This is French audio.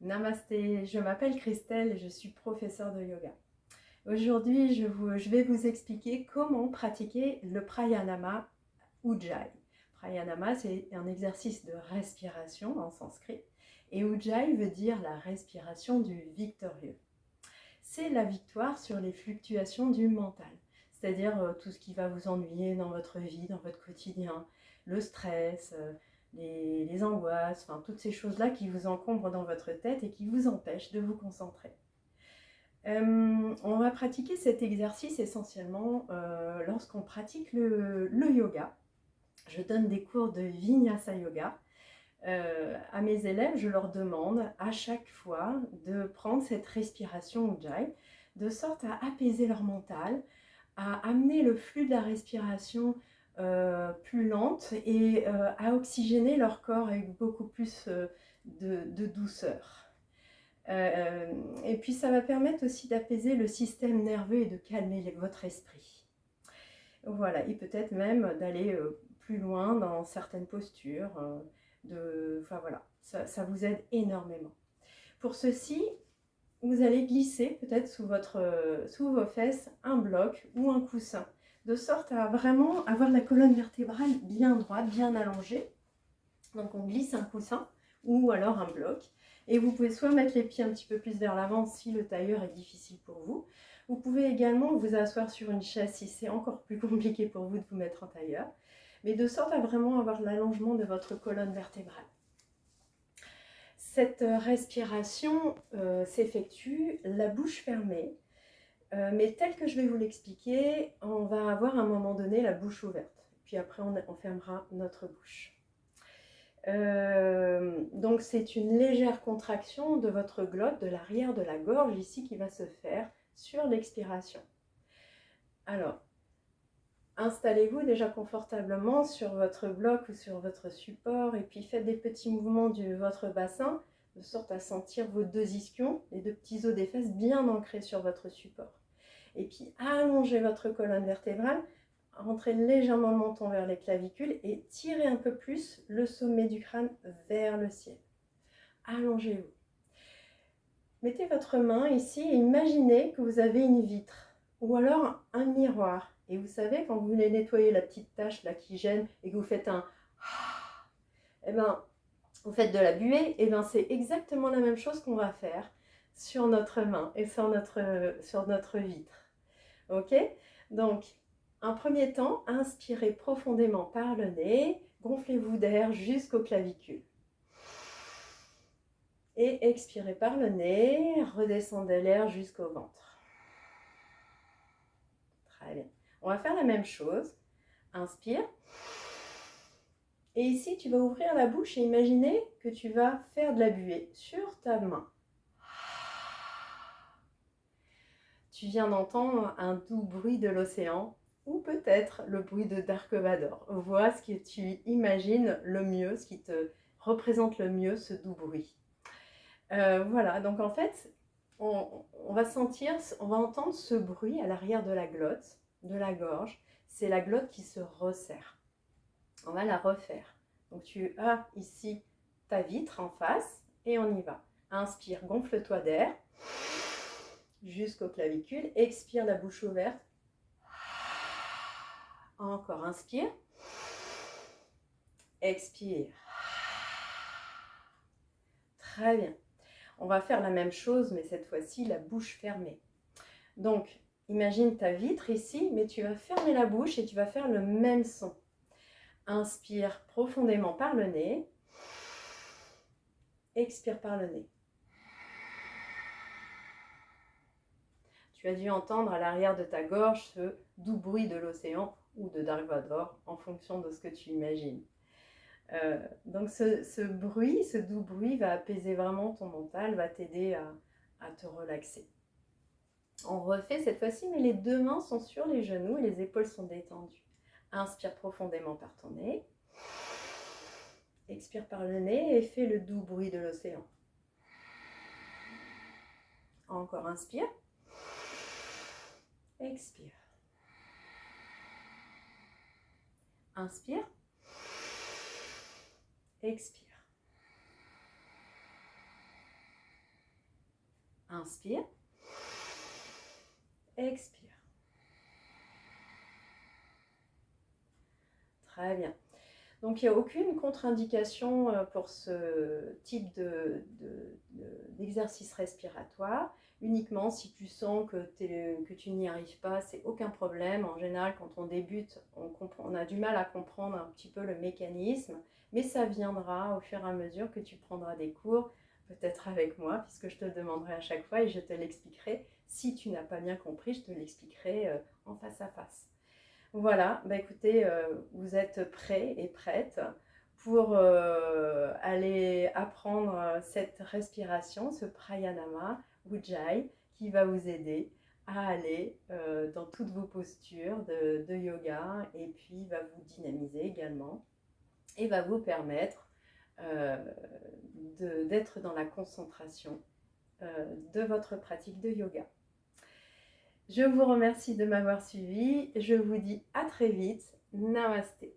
Namasté, je m'appelle Christelle et je suis professeure de yoga. Aujourd'hui, je vais vous expliquer comment pratiquer le pranayama Ujjayi. Pranayama, c'est un exercice de respiration en sanskrit et Ujjayi veut dire la respiration du victorieux. C'est la victoire sur les fluctuations du mental, c'est-à-dire tout ce qui va vous ennuyer dans votre vie, dans votre quotidien, le stress, les angoisses, enfin toutes ces choses-là qui vous encombrent dans votre tête et qui vous empêchent de vous concentrer. On va pratiquer cet exercice essentiellement lorsqu'on pratique le yoga. Je donne des cours de Vinyasa Yoga. À mes élèves, je leur demande à chaque fois de prendre cette respiration Ujjayi de sorte à apaiser leur mental, à amener le flux de la respiration plus lente et à oxygéner leur corps avec beaucoup plus de douceur. Et puis ça va permettre aussi d'apaiser le système nerveux et de calmer votre esprit. Voilà, et peut-être même d'aller plus loin dans certaines postures. Enfin voilà, ça vous aide énormément. Pour ceci, vous allez glisser peut-être sous vos fesses un bloc ou un coussin, de sorte à vraiment avoir la colonne vertébrale bien droite, bien allongée. Donc on glisse un coussin ou alors un bloc. Et vous pouvez soit mettre les pieds un petit peu plus vers l'avant si le tailleur est difficile pour vous. Vous pouvez également vous asseoir sur une chaise si c'est encore plus compliqué pour vous de vous mettre en tailleur. Mais de sorte à vraiment avoir l'allongement de votre colonne vertébrale. Cette respiration s'effectue la bouche fermée. Mais tel que je vais vous l'expliquer, on va avoir à un moment donné la bouche ouverte. Puis après, on fermera notre bouche. Donc c'est une légère contraction de votre glotte, de l'arrière de la gorge ici qui va se faire sur l'expiration. Alors, installez-vous déjà confortablement sur votre bloc ou sur votre support et puis faites des petits mouvements de votre bassin de sorte à sentir vos deux ischions, les deux petits os des fesses bien ancrés sur votre support. Et puis allongez votre colonne vertébrale, rentrez légèrement le menton vers les clavicules et tirez un peu plus le sommet du crâne vers le ciel. Allongez-vous. Mettez votre main ici et imaginez que vous avez une vitre ou alors un miroir. Et vous savez, quand vous voulez nettoyer la petite tache là qui gêne et que vous faites un eh ben, vous faites de la buée, et ben c'est exactement la même chose qu'on va faire sur notre main et sur notre vitre. Ok? Donc, un premier temps, inspirez profondément par le nez, gonflez-vous d'air jusqu'aux clavicules. Et expirez par le nez, redescendez l'air jusqu'au ventre. Très bien. On va faire la même chose. Inspire. Et ici, tu vas ouvrir la bouche et imaginer que tu vas faire de la buée sur ta main. Tu viens d'entendre un doux bruit de l'océan ou peut-être le bruit de Dark Vador. Vois ce que tu imagines le mieux, ce qui te représente le mieux ce doux bruit. Voilà, donc en fait, on va entendre ce bruit à l'arrière de la glotte, de la gorge. C'est la glotte qui se resserre. On va la refaire. Donc tu as ici ta vitre en face et on y va. Inspire, gonfle-toi d'air jusqu'aux clavicules. Expire la bouche ouverte. Encore, inspire. Expire. Très bien. On va faire la même chose, mais cette fois-ci, la bouche fermée. Donc, imagine ta vitre ici, mais tu vas fermer la bouche et tu vas faire le même son. Inspire profondément par le nez. Expire par le nez. Tu as dû entendre à l'arrière de ta gorge ce doux bruit de l'océan ou de Dark Vador en fonction de ce que tu imagines. Donc ce bruit, ce doux bruit va apaiser vraiment ton mental, va t'aider à te relaxer. On refait cette fois-ci, mais les deux mains sont sur les genoux et les épaules sont détendues. Inspire profondément par ton nez. Expire par le nez et fais le doux bruit de l'océan. Encore, inspire. Expire. Inspire. Expire. Inspire. Expire. Très bien. Donc, il n'y a aucune contre-indication pour ce type d'exercice respiratoire. Uniquement si tu sens que tu n'y arrives pas, c'est aucun problème. En général, quand on débute, on a du mal à comprendre un petit peu le mécanisme, mais ça viendra au fur et à mesure que tu prendras des cours, peut-être avec moi, puisque je te le demanderai à chaque fois et je te l'expliquerai. Si tu n'as pas bien compris, je te l'expliquerai en face à face. Voilà, bah écoutez, vous êtes prêts et prêtes pour aller apprendre cette respiration, ce pranayama, Ujjayi, qui va vous aider à aller dans toutes vos postures de yoga et puis va vous dynamiser également et va vous permettre euh, d'être dans la concentration de votre pratique de yoga. Je vous remercie de m'avoir suivi. Je vous dis à très vite. Namasté.